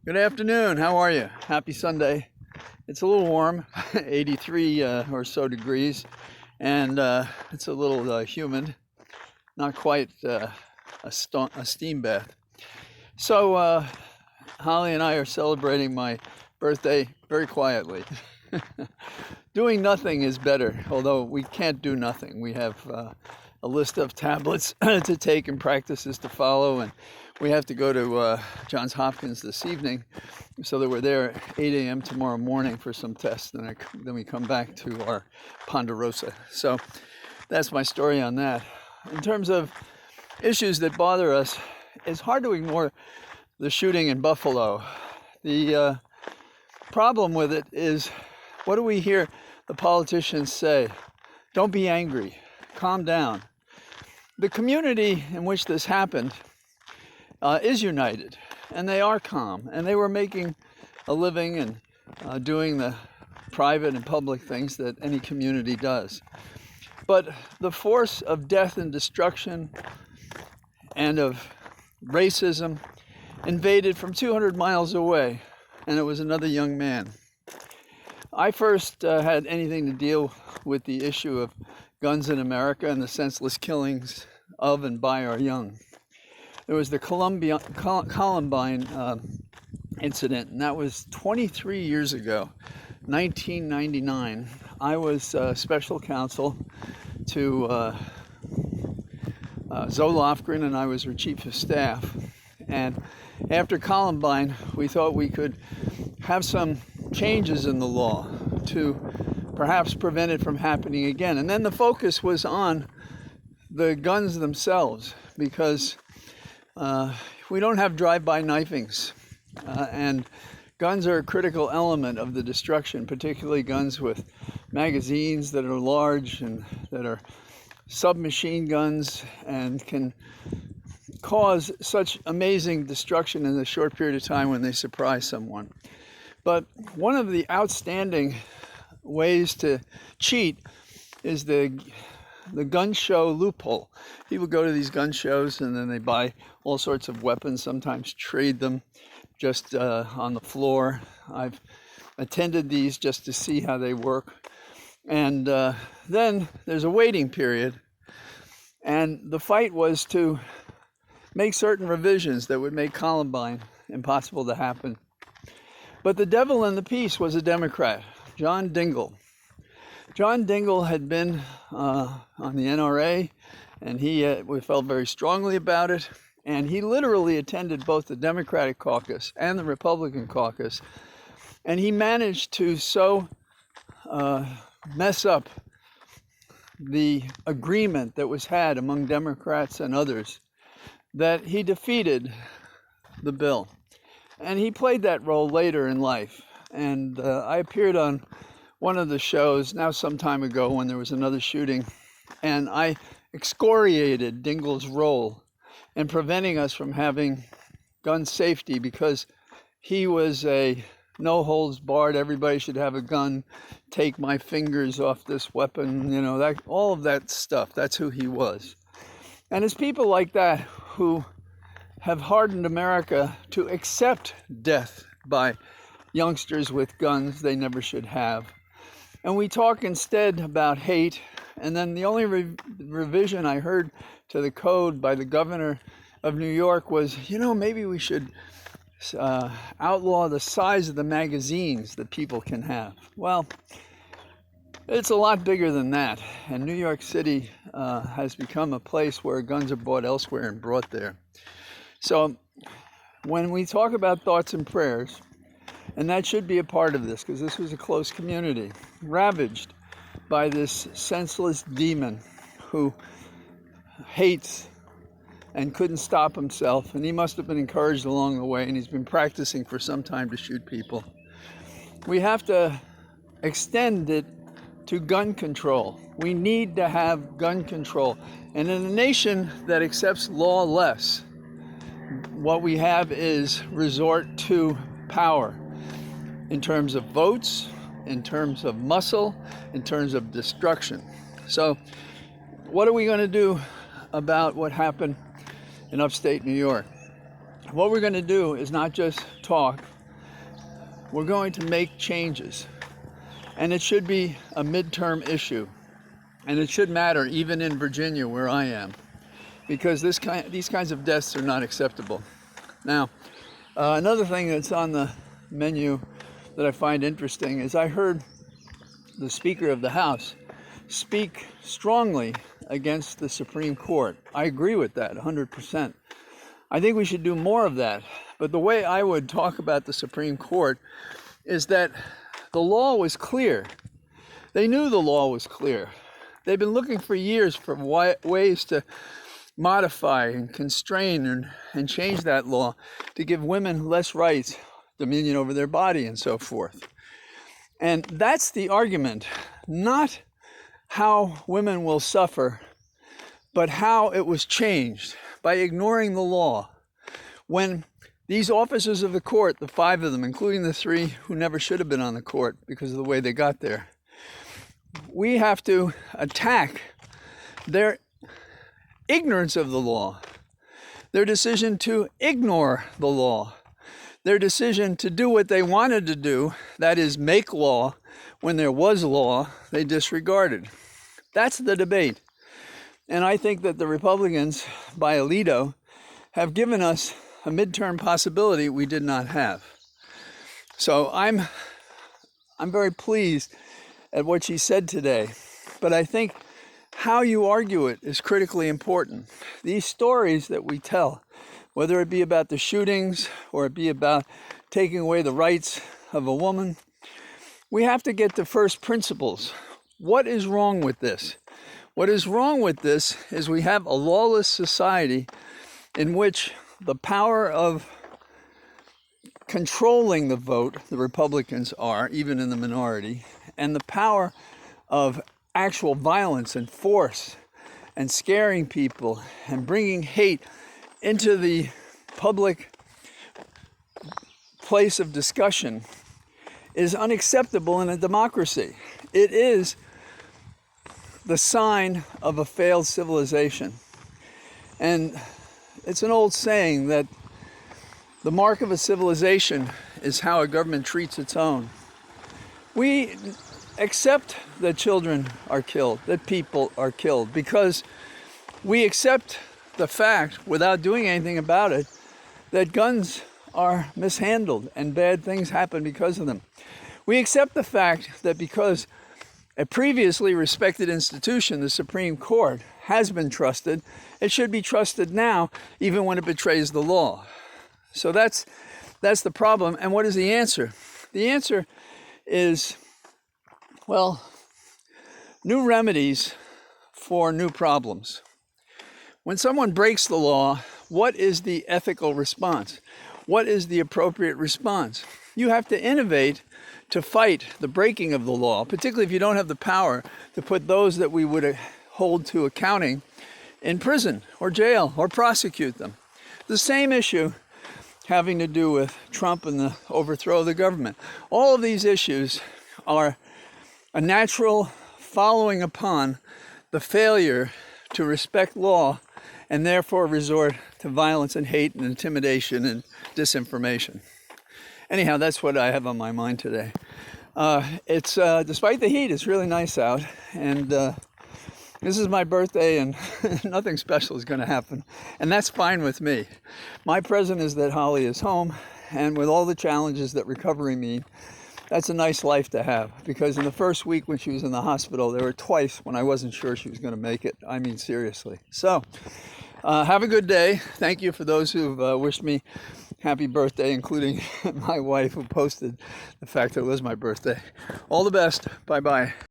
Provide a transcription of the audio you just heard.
Good afternoon. How are you? Happy Sunday. It's a little warm, 83 or so degrees, and it's a little humid. Not quite a steam bath. So Holly and I are celebrating my birthday very quietly. Doing nothing is better, although we can't do nothing. We have a list of tablets to take and practices to follow, and we have to go to Johns Hopkins this evening, so that we're there at 8 a.m. tomorrow morning for some tests, and then we come back to our Ponderosa. So that's my story on that. In terms of issues that bother us, it's hard to ignore the shooting in Buffalo. The problem with it is, what do we hear the politicians say? Don't be angry, calm down. The community in which this happened is united, and they are calm, and they were making a living and doing the private and public things that any community does. But the force of death and destruction and of racism invaded from 200 miles away, and it was another young man. I first had anything to deal with the issue of guns in America and the senseless killings of and by our young. There was the Columbine incident, and that was 23 years ago, 1999. I was special counsel to Zoe Lofgren, and I was her chief of staff. And after Columbine, we thought we could have some changes in the law to perhaps prevent it from happening again. And then the focus was on the guns themselves, because we don't have drive-by knifings, and guns are a critical element of the destruction, particularly guns with magazines that are large and that are submachine guns and can cause such amazing destruction in a short period of time when they surprise someone. But one of the outstanding ways to cheat is the gun show loophole. People go to these gun shows and then they buy all sorts of weapons, sometimes trade them just on the floor. I've attended these just to see how they work. And then there's a waiting period. And the fight was to make certain revisions that would make Columbine impossible to happen. But the devil in the piece was a Democrat, John Dingell. John Dingell had been on the NRA, and we felt very strongly about it. And he literally attended both the Democratic caucus and the Republican caucus. And he managed to so mess up the agreement that was had among Democrats and others that he defeated the bill. And he played that role later in life. And I appeared on one of the shows now some time ago when there was another shooting, and I excoriated Dingell's role in preventing us from having gun safety, because he was a no holds barred, everybody should have a gun, take my fingers off this weapon, that, all of that stuff. That's who he was. And it's people like that who have hardened America to accept death by youngsters with guns they never should have. And we talk instead about hate. And then the only revision I heard to the code by the governor of New York was, maybe we should outlaw the size of the magazines that people can have. Well, it's a lot bigger than that. And New York City has become a place where guns are bought elsewhere and brought there. So when we talk about thoughts and prayers, and that should be a part of this, because this was a close community, ravaged by this senseless demon who hates and couldn't stop himself, and he must have been encouraged along the way, and he's been practicing for some time to shoot people. We have to extend it to gun control. We need to have gun control. And in a nation that accepts law less, what we have is resort to power in terms of votes, in terms of muscle, in terms of destruction. So what are we going to do about what happened in upstate New York? What we're going to do is not just talk, we're going to make changes. And it should be a midterm issue. And it should matter even in Virginia, where I am, because these kinds of deaths are not acceptable. Now, another thing that's on the menu that I find interesting is I heard the Speaker of the House speak strongly against the Supreme Court. I agree with that 100%. I think we should do more of that. But the way I would talk about the Supreme Court is that the law was clear. They knew the law was clear. They've been looking for years for ways to modify and constrain and change that law to give women less rights, dominion over their body, and so forth. And that's the argument, not how women will suffer, but how it was changed by ignoring the law. When these officers of the court, the 5 of them, including the 3 who never should have been on the court because of the way they got there, we have to attack their ignorance of the law, their decision to ignore the law, their decision to do what they wanted to do, that is, make law when there was law they disregarded. That's the debate. And I think that the Republicans, by Alito, have given us a midterm possibility we did not have. So I'm very pleased at what she said today, but I think how you argue it is critically important. These stories that we tell, whether it be about the shootings or it be about taking away the rights of a woman, we have to get to first principles. What is wrong with this? What is wrong with this is we have a lawless society in which the power of controlling the vote, the Republicans are, even in the minority, and the power of actual violence and force and scaring people and bringing hate into the public place of discussion is unacceptable in a democracy. It is the sign of a failed civilization. And it's an old saying that the mark of a civilization is how a government treats its own. We accept that children are killed, that people are killed, because we accept the fact, without doing anything about it, that guns are mishandled and bad things happen because of them. We accept the fact that because a previously respected institution, the Supreme Court, has been trusted, it should be trusted now, even when it betrays the law. So that's the problem. And what is the answer? The answer is, well, new remedies for new problems. When someone breaks the law, what is the ethical response? What is the appropriate response? You have to innovate to fight the breaking of the law, particularly if you don't have the power to put those that we would hold to accounting in prison or jail or prosecute them. The same issue having to do with Trump and the overthrow of the government. All of these issues are a natural following upon the failure to respect law and therefore resort to violence and hate and intimidation and disinformation. Anyhow, that's what I have on my mind today. It's despite the heat, it's really nice out, and this is my birthday, and nothing special is going to happen, and that's fine with me. My present is that Holly is home, and with all the challenges that recovery mean, that's a nice life to have, because in the first week when she was in the hospital, there were twice when I wasn't sure she was going to make it. I mean, seriously. So, have a good day. Thank you for those who've wished me happy birthday, including my wife, who posted the fact that it was my birthday. All the best. Bye-bye.